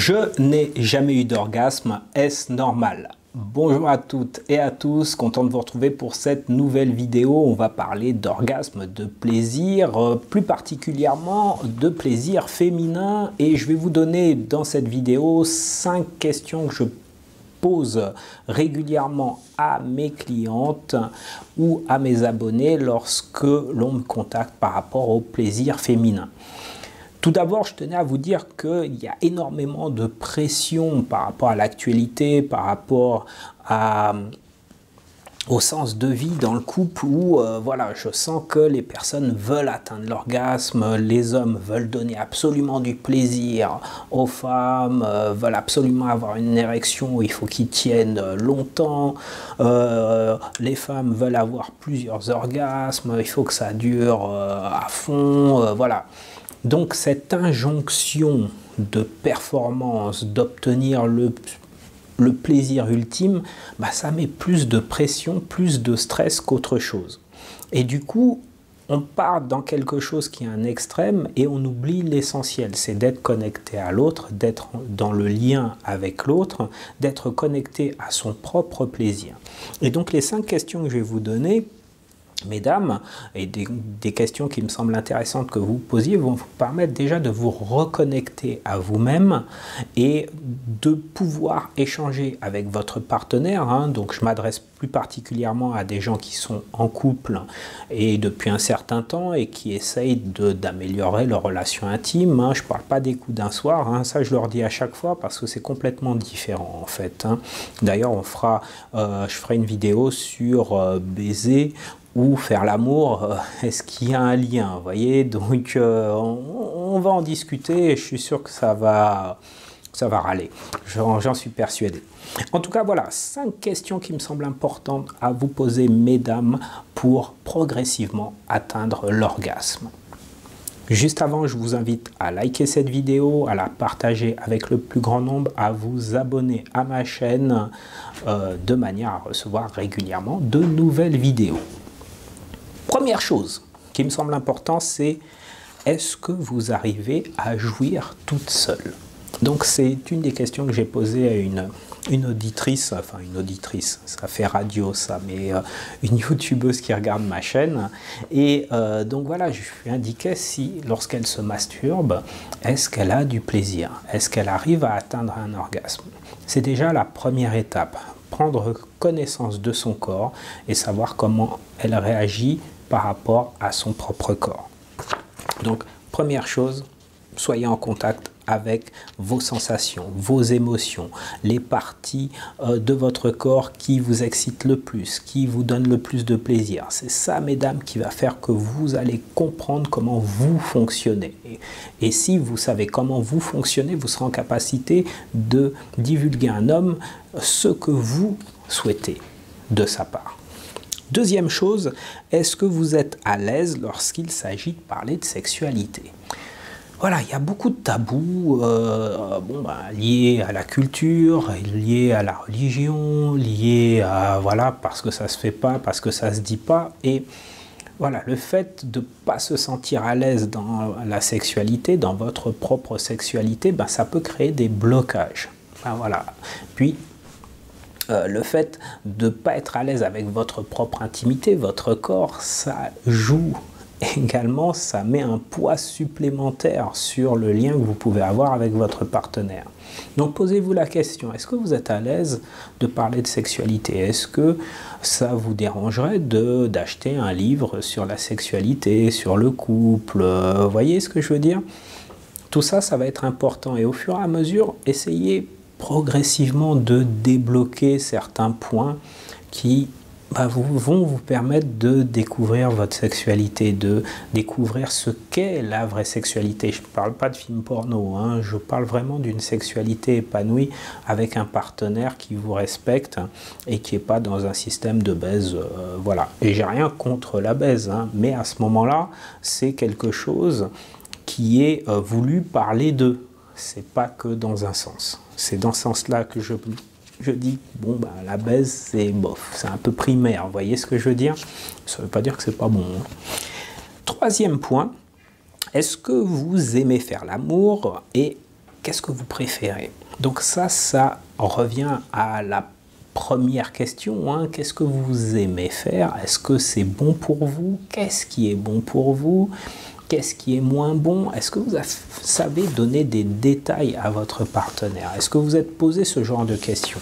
Je n'ai jamais eu d'orgasme, est-ce normal? Bonjour à toutes et à tous, content de vous retrouver pour cette nouvelle vidéo. On va parler d'orgasme, de plaisir, plus particulièrement de plaisir féminin. Et je vais vous donner dans cette vidéo 5 questions que je pose régulièrement à mes clientes ou à mes abonnés lorsque l'on me contacte par rapport au plaisir féminin. Tout d'abord, je tenais à vous dire qu'il y a énormément de pression par rapport à l'actualité, par rapport au sens de vie dans le couple où voilà, je sens que les personnes veulent atteindre l'orgasme, les hommes veulent donner absolument du plaisir aux femmes, veulent absolument avoir une érection où il faut qu'ils tiennent longtemps, les femmes veulent avoir plusieurs orgasmes, il faut que ça dure à fond, voilà. Donc cette injonction de performance, d'obtenir le plaisir ultime, bah, ça met plus de pression, plus de stress qu'autre chose. Et du coup, on part dans quelque chose qui est un extrême et on oublie l'essentiel, c'est d'être connecté à l'autre, d'être dans le lien avec l'autre, d'être connecté à son propre plaisir. Et donc les 5 questions que je vais vous donner, mesdames, et des questions qui me semblent intéressantes que vous posiez vont vous permettre déjà de vous reconnecter à vous-même et de pouvoir échanger avec votre partenaire. Donc je m'adresse plus particulièrement à des gens qui sont en couple et depuis un certain temps et qui essayent d'améliorer leur relation intime. Je ne parle pas des coups d'un soir, ça je leur dis à chaque fois parce que c'est complètement différent en fait. D'ailleurs je ferai une vidéo sur baiser ou faire l'amour, est-ce qu'il y a un lien, vous voyez? Donc on va en discuter et je suis sûr que ça va râler, j'en suis persuadé. En tout cas, voilà, 5 questions qui me semblent importantes à vous poser, mesdames, pour progressivement atteindre l'orgasme. Juste avant, je vous invite à liker cette vidéo, à la partager avec le plus grand nombre, à vous abonner à ma chaîne de manière à recevoir régulièrement de nouvelles vidéos. Première chose qui me semble importante, c'est est-ce que vous arrivez à jouir toute seule? Donc c'est une des questions que j'ai posées à une auditrice, enfin une auditrice, ça fait radio ça, mais une youtubeuse qui regarde ma chaîne. Et donc voilà, je lui indiquais si lorsqu'elle se masturbe, est-ce qu'elle a du plaisir? Est-ce qu'elle arrive à atteindre un orgasme? C'est déjà la première étape, prendre connaissance de son corps et savoir comment elle réagit par rapport à son propre corps. Donc, première chose, soyez en contact avec vos sensations, vos émotions, les parties de votre corps qui vous excitent le plus, qui vous donnent le plus de plaisir. C'est ça, mesdames, qui va faire que vous allez comprendre comment vous fonctionnez. Et si vous savez comment vous fonctionnez, vous serez en capacité de divulguer à un homme ce que vous souhaitez de sa part. Deuxième chose, est-ce que vous êtes à l'aise lorsqu'il s'agit de parler de sexualité? Voilà, il y a beaucoup de tabous liés à la culture, liés à la religion, liés à, voilà, parce que ça se fait pas, parce que ça se dit pas. Et voilà, le fait de ne pas se sentir à l'aise dans la sexualité, dans votre propre sexualité, ça peut créer des blocages. Voilà. Puis, le fait de ne pas être à l'aise avec votre propre intimité, votre corps, ça joue également, ça met un poids supplémentaire sur le lien que vous pouvez avoir avec votre partenaire. Donc posez-vous la question, est-ce que vous êtes à l'aise de parler de sexualité? Est-ce que ça vous dérangerait d'acheter un livre sur la sexualité, sur le couple? Vous voyez ce que je veux dire? Tout ça, ça va être important et au fur et à mesure, essayez progressivement de débloquer certains points qui vont vous permettre de découvrir votre sexualité, de découvrir ce qu'est la vraie sexualité. Je ne parle pas de film porno, je parle vraiment d'une sexualité épanouie avec un partenaire qui vous respecte et qui n'est pas dans un système de baise. Voilà. Et j'ai rien contre la baise, mais à ce moment-là, c'est quelque chose qui est voulu par les deux. C'est pas que dans un sens. C'est dans ce sens-là que je dis, bon, la baise, c'est bof, c'est un peu primaire, vous voyez ce que je veux dire? Ça ne veut pas dire que c'est pas bon. Troisième point, est-ce que vous aimez faire l'amour et qu'est-ce que vous préférez? Donc ça revient à la première question, hein. Qu'est-ce que vous aimez faire? Est-ce que c'est bon pour vous? Qu'est-ce qui est bon pour vous? Qu'est-ce qui est moins bon? Est-ce que vous savez donner des détails à votre partenaire? Est-ce que vous êtes posé ce genre de questions?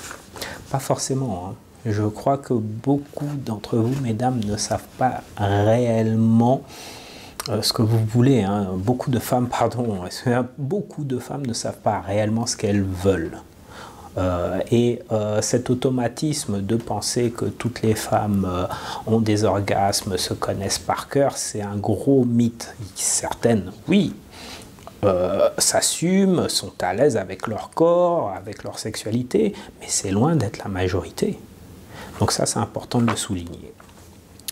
Pas forcément, hein. Je crois que beaucoup d'entre vous, mesdames, ne savent pas réellement ce que vous voulez, hein. Beaucoup de femmes, pardon, beaucoup de femmes ne savent pas réellement ce qu'elles veulent. Cet automatisme de penser que toutes les femmes ont des orgasmes, se connaissent par cœur, c'est un gros mythe. Certaines, oui, s'assument, sont à l'aise avec leur corps, avec leur sexualité, mais c'est loin d'être la majorité. Donc ça, c'est important de le souligner.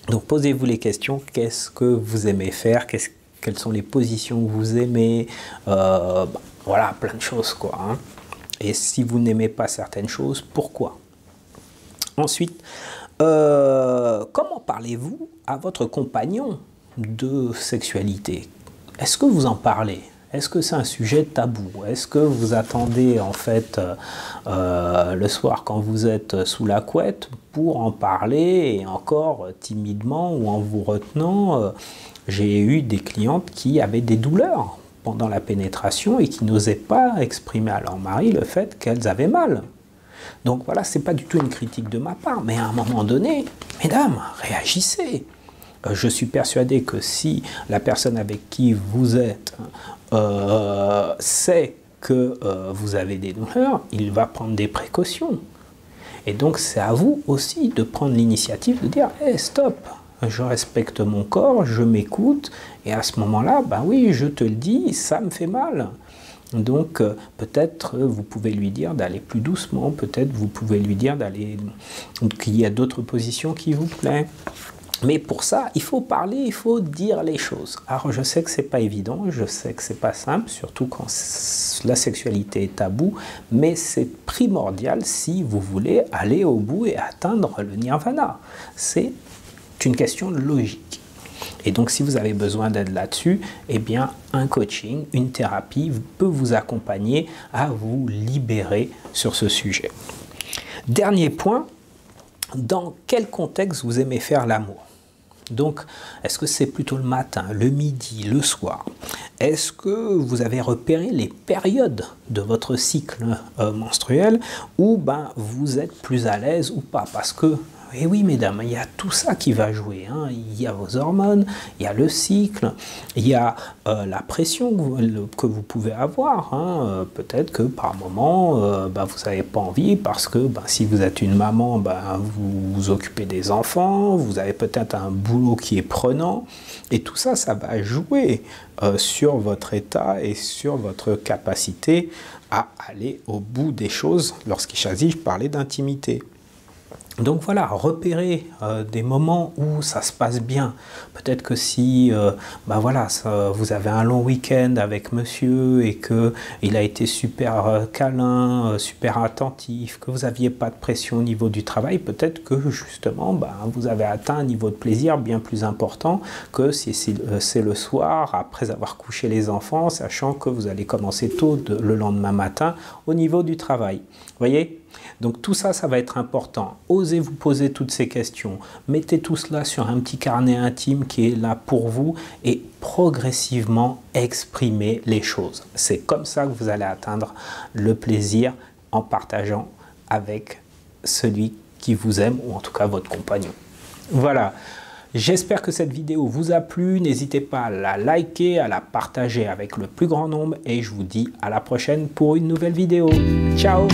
Donc posez-vous les questions, qu'est-ce que vous aimez faire, quelles sont les positions que vous aimez, voilà, plein de choses, quoi, hein. Et si vous n'aimez pas certaines choses, pourquoi? Ensuite, comment parlez-vous à votre compagnon de sexualité? Est-ce que vous en parlez? Est-ce que c'est un sujet tabou? Est-ce que vous attendez en fait le soir quand vous êtes sous la couette pour en parler, et encore timidement ou en vous retenant? J'ai eu des clientes qui avaient des douleurs pendant la pénétration et qui n'osaient pas exprimer à leur mari le fait qu'elles avaient mal. Donc voilà, c'est pas du tout une critique de ma part, mais à un moment donné, mesdames, réagissez. Je suis persuadé que si la personne avec qui vous êtes sait que vous avez des douleurs, il va prendre des précautions. Et donc c'est à vous aussi de prendre l'initiative de dire hey, stop, je respecte mon corps, je m'écoute, et à ce moment-là, ben oui, je te le dis, ça me fait mal. Donc peut-être vous pouvez lui dire d'aller plus doucement, peut-être vous pouvez lui dire qu'il y a d'autres positions qui vous plaisent. Mais pour ça, il faut parler, il faut dire les choses. Alors je sais que c'est pas évident, je sais que c'est pas simple, surtout quand la sexualité est tabou, mais c'est primordial si vous voulez aller au bout et atteindre le nirvana. C'est une question de logique. Et donc si vous avez besoin d'aide là-dessus, eh bien un coaching, une thérapie peut vous accompagner à vous libérer sur ce sujet. Dernier point, dans quel contexte vous aimez faire l'amour? Donc, est-ce que c'est plutôt le matin, le midi, le soir? Est-ce que vous avez repéré les périodes de votre cycle menstruel où ben, vous êtes plus à l'aise ou pas? Parce que, et oui mesdames, il y a tout ça qui va jouer, hein. Il y a vos hormones, il y a le cycle, il y a la pression que vous pouvez avoir, hein. Peut-être que par moment, ben, vous n'avez pas envie parce que ben, si vous êtes une maman, ben, vous vous occupez des enfants, vous avez peut-être un boulot qui est prenant, et tout ça, ça va jouer sur votre état et sur votre capacité à aller au bout des choses lorsqu'il s'agit de parler d'intimité. Donc voilà, repérez des moments où ça se passe bien. Peut-être que si ben voilà, vous avez un long week-end avec monsieur et qu'il a été super câlin, super attentif, que vous n'aviez pas de pression au niveau du travail, peut-être que justement ben, vous avez atteint un niveau de plaisir bien plus important que si c'est le soir, après avoir couché les enfants, sachant que vous allez commencer tôt le lendemain matin au niveau du travail. Vous voyez ? Donc tout ça, ça va être important. Osez vous poser toutes ces questions. Mettez tout cela sur un petit carnet intime qui est là pour vous et progressivement exprimez les choses. C'est comme ça que vous allez atteindre le plaisir en partageant avec celui qui vous aime ou en tout cas votre compagnon. Voilà. J'espère que cette vidéo vous a plu. N'hésitez pas à la liker, à la partager avec le plus grand nombre et je vous dis à la prochaine pour une nouvelle vidéo. Ciao!